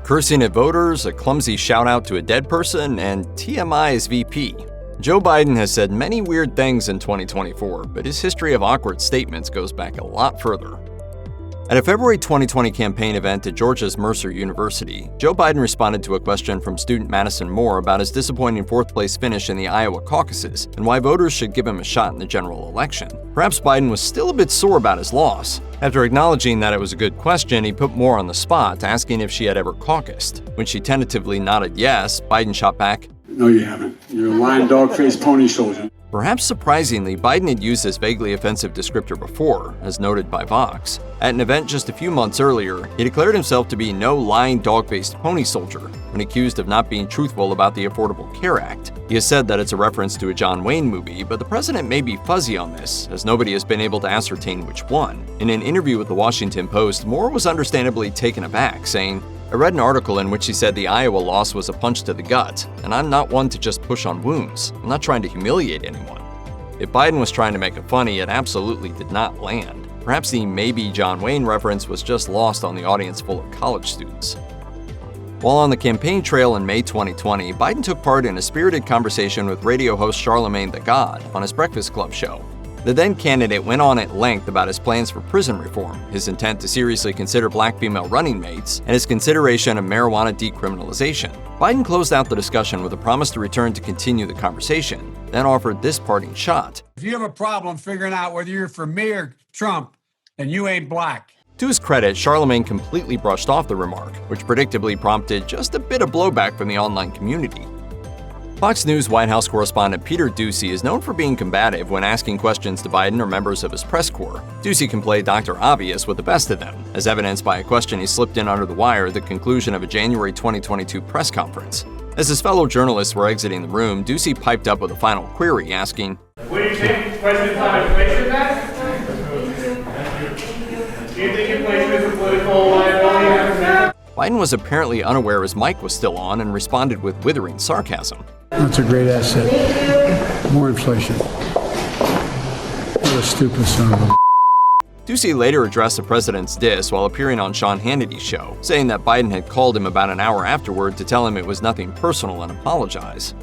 cursing at voters, a clumsy shout-out to a dead person, and TMI as VP. Joe Biden has said many weird things in 2024, but his history of awkward statements goes back a lot further. At a February 2020 campaign event at Georgia's Mercer University, Joe Biden responded to a question from student Madison Moore about his disappointing fourth-place finish in the Iowa caucuses and why voters should give him a shot in the general election. Perhaps Biden was still a bit sore about his loss. After acknowledging that it was a good question, he put Moore on the spot, asking if she had ever caucused. When she tentatively nodded yes, Biden shot back, "No, you haven't. You're a lying dog-faced pony soldier." Perhaps surprisingly, Biden had used this vaguely offensive descriptor before, as noted by Vox. At an event just a few months earlier, he declared himself to be no lying dog-faced pony soldier when accused of not being truthful about the Affordable Care Act. He has said that it's a reference to a John Wayne movie, but the president may be fuzzy on this, as nobody has been able to ascertain which one. In an interview with the Washington Post, Moore was understandably taken aback, saying, "I read an article in which he said the Iowa loss was a punch to the gut, and I'm not one to just push on wounds. I'm not trying to humiliate anyone." If Biden was trying to make it funny, it absolutely did not land. Perhaps the maybe John Wayne reference was just lost on the audience full of college students. While on the campaign trail in May 2020, Biden took part in a spirited conversation with radio host Charlemagne the God on his Breakfast Club show. The then candidate went on at length about his plans for prison reform, his intent to seriously consider black female running mates, and his consideration of marijuana decriminalization. Biden closed out the discussion with a promise to return to continue the conversation, then offered this parting shot. "If you have a problem figuring out whether you're for me or Trump, then you ain't black." To his credit, Charlemagne completely brushed off the remark, which predictably prompted just a bit of blowback from the online community. Fox News White House correspondent Peter Doocy is known for being combative when asking questions to Biden or members of his press corps. Doocy can play Dr. Obvious with the best of them, as evidenced by a question he slipped in under the wire at the conclusion of a January 2022 press conference. As his fellow journalists were exiting the room, Doocy piped up with a final query, asking, "What do you think President on inflation back? Do you think inflation is a political liability?" Biden was apparently unaware his mic was still on and responded with withering sarcasm. "That's a great asset. More inflation. What a stupid son of a..." Doocy later addressed the president's diss while appearing on Sean Hannity's show, saying that Biden had called him about an hour afterward to tell him it was nothing personal and apologize.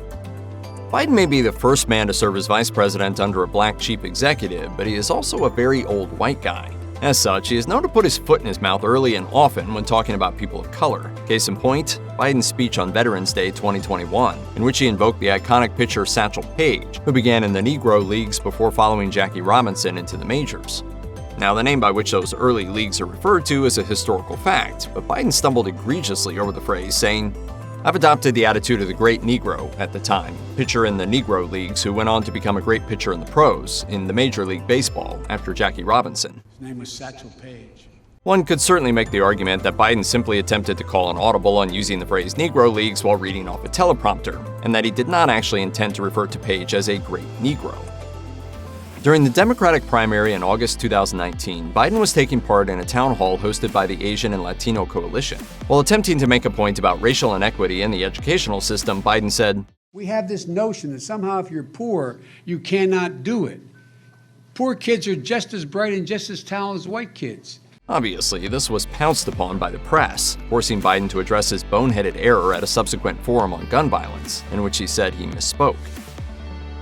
Biden may be the first man to serve as vice president under a black chief executive, but he is also a very old white guy. As such, he is known to put his foot in his mouth early and often when talking about people of color. Case in point, Biden's speech on Veterans Day 2021, in which he invoked the iconic pitcher Satchel Paige, who began in the Negro leagues before following Jackie Robinson into the majors. Now, the name by which those early leagues are referred to is a historical fact, but Biden stumbled egregiously over the phrase, saying, "I've adopted the attitude of the great Negro at the time, pitcher in the Negro leagues who went on to become a great pitcher in the pros, in the Major League Baseball, after Jackie Robinson." His name was Satchel Paige. One could certainly make the argument that Biden simply attempted to call an audible on using the phrase Negro leagues while reading off a teleprompter, and that he did not actually intend to refer to Paige as a great Negro. During the Democratic primary in August 2019, Biden was taking part in a town hall hosted by the Asian and Latino Coalition. While attempting to make a point about racial inequity in the educational system, Biden said, "We have this notion that somehow if you're poor, you cannot do it. Poor kids are just as bright and just as talented as white kids." Obviously, this was pounced upon by the press, forcing Biden to address his boneheaded error at a subsequent forum on gun violence, in which he said he misspoke.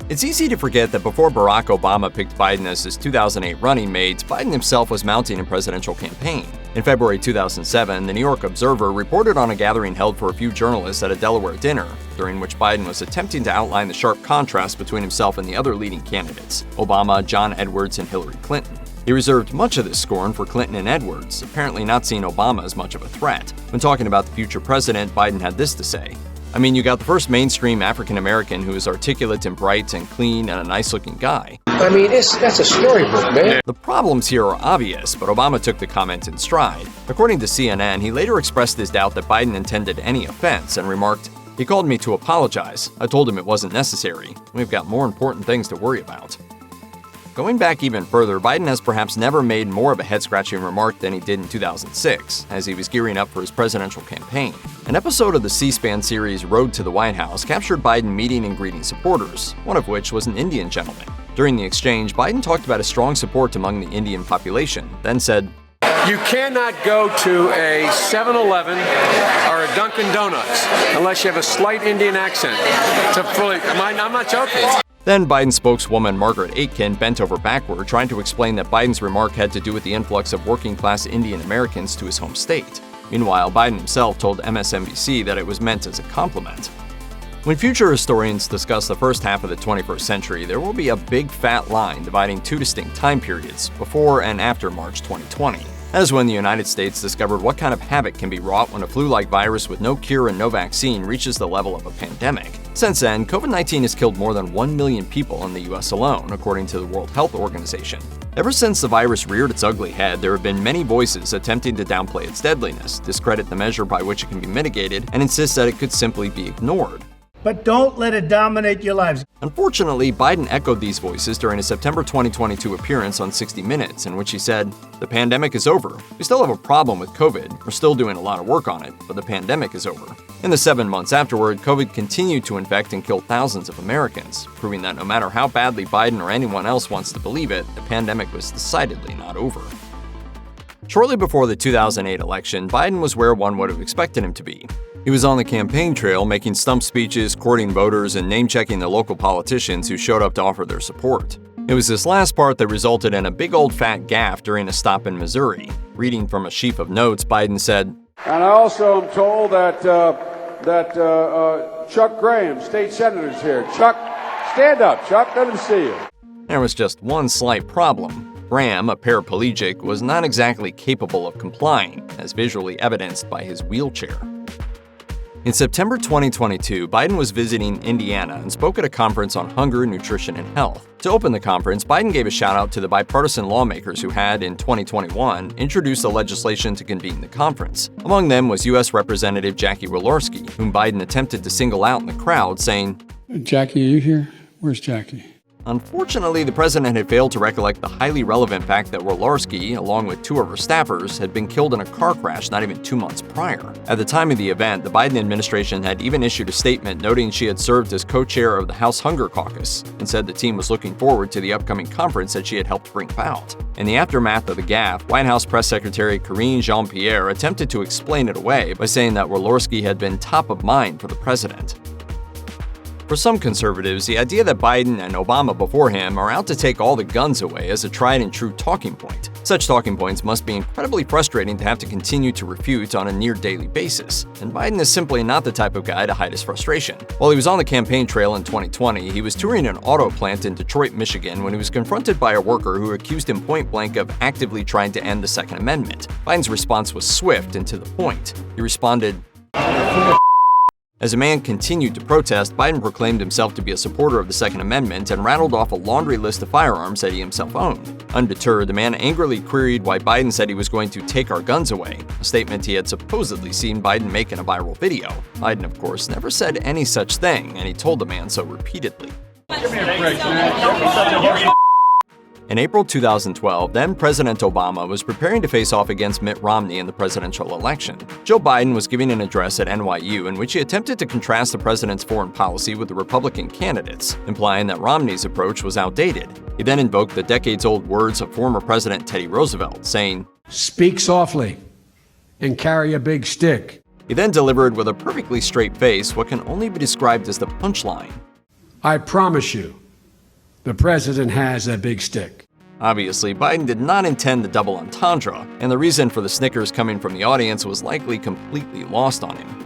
It's easy to forget that before Barack Obama picked Biden as his 2008 running mate, Biden himself was mounting a presidential campaign. In February 2007, the New York Observer reported on a gathering held for a few journalists at a Delaware dinner, during which Biden was attempting to outline the sharp contrast between himself and the other leading candidates, Obama, John Edwards, and Hillary Clinton. He reserved much of this scorn for Clinton and Edwards, apparently not seeing Obama as much of a threat. When talking about the future president, Biden had this to say, "I mean, you got the first mainstream African-American who is articulate and bright and clean and a nice-looking guy. I mean, that's a storybook, man." The problems here are obvious, but Obama took the comment in stride. According to CNN, he later expressed his doubt that Biden intended any offense and remarked, "He called me to apologize. I told him it wasn't necessary. We've got more important things to worry about." Going back even further, Biden has perhaps never made more of a head-scratching remark than he did in 2006, as he was gearing up for his presidential campaign. An episode of the C-SPAN series Road to the White House captured Biden meeting and greeting supporters, one of which was an Indian gentleman. During the exchange, Biden talked about his strong support among the Indian population, then said, You cannot go to a 7-Eleven or a Dunkin' Donuts unless you have a slight Indian accent. I'm not joking. Then Biden spokeswoman Margaret Aitken bent over backward, trying to explain that Biden's remark had to do with the influx of working-class Indian Americans to his home state. Meanwhile, Biden himself told MSNBC that it was meant as a compliment. When future historians discuss the first half of the 21st century, there will be a big fat line dividing two distinct time periods, before and after March 2020. That is when the United States discovered what kind of havoc can be wrought when a flu-like virus with no cure and no vaccine reaches the level of a pandemic. Since then, COVID-19 has killed more than 1 million people in the US alone, according to the World Health Organization. Ever since the virus reared its ugly head, there have been many voices attempting to downplay its deadliness, discredit the measure by which it can be mitigated, and insist that it could simply be ignored. But don't let it dominate your lives. Unfortunately, Biden echoed these voices during a September 2022 appearance on 60 Minutes, in which he said, "The pandemic is over. We still have a problem with COVID. We're still doing a lot of work on it, but the pandemic is over." In the 7 months afterward, COVID continued to infect and kill thousands of Americans, proving that no matter how badly Biden or anyone else wants to believe it, the pandemic was decidedly not over. Shortly before the 2008 election, Biden was where one would have expected him to be. He was on the campaign trail, making stump speeches, courting voters, and name-checking the local politicians who showed up to offer their support. It was this last part that resulted in a big old fat gaffe during a stop in Missouri. Reading from a sheaf of notes, Biden said, "And I also am told that Chuck Graham, state senator, is here. Chuck, stand up, Chuck. Let him see you." There was just one slight problem. Graham, a paraplegic, was not exactly capable of complying, as visually evidenced by his wheelchair. In September 2022, Biden was visiting Indiana and spoke at a conference on hunger, nutrition, and health. To open the conference, Biden gave a shout-out to the bipartisan lawmakers who had, in 2021, introduced the legislation to convene the conference. Among them was U.S. Representative Jackie Walorski, whom Biden attempted to single out in the crowd, saying, Jackie, are you here? Where's Jackie? Unfortunately, the president had failed to recollect the highly relevant fact that Walorski, along with two of her staffers, had been killed in a car crash not even 2 months prior. At the time of the event, the Biden administration had even issued a statement noting she had served as co-chair of the House Hunger Caucus and said the team was looking forward to the upcoming conference that she had helped bring about. In the aftermath of the gaffe, White House Press Secretary Karine Jean-Pierre attempted to explain it away by saying that Walorski had been top of mind for the president. For some conservatives, the idea that Biden and Obama before him are out to take all the guns away is a tried and true talking point. Such talking points must be incredibly frustrating to have to continue to refute on a near-daily basis, and Biden is simply not the type of guy to hide his frustration. While he was on the campaign trail in 2020, he was touring an auto plant in Detroit, Michigan when he was confronted by a worker who accused him point-blank of actively trying to end the Second Amendment. Biden's response was swift and to the point. He responded, As a man continued to protest, Biden proclaimed himself to be a supporter of the Second Amendment and rattled off a laundry list of firearms that he himself owned. Undeterred, the man angrily queried why Biden said he was going to take our guns away, a statement he had supposedly seen Biden make in a viral video. Biden, of course, never said any such thing, and he told the man so repeatedly. In April 2012, then-President Obama was preparing to face off against Mitt Romney in the presidential election. Joe Biden was giving an address at NYU in which he attempted to contrast the president's foreign policy with the Republican candidates, implying that Romney's approach was outdated. He then invoked the decades-old words of former President Teddy Roosevelt, saying, "Speak softly and carry a big stick." He then delivered with a perfectly straight face what can only be described as the punchline. "I promise you, the president has a big stick." Obviously, Biden did not intend the double entendre, and the reason for the snickers coming from the audience was likely completely lost on him.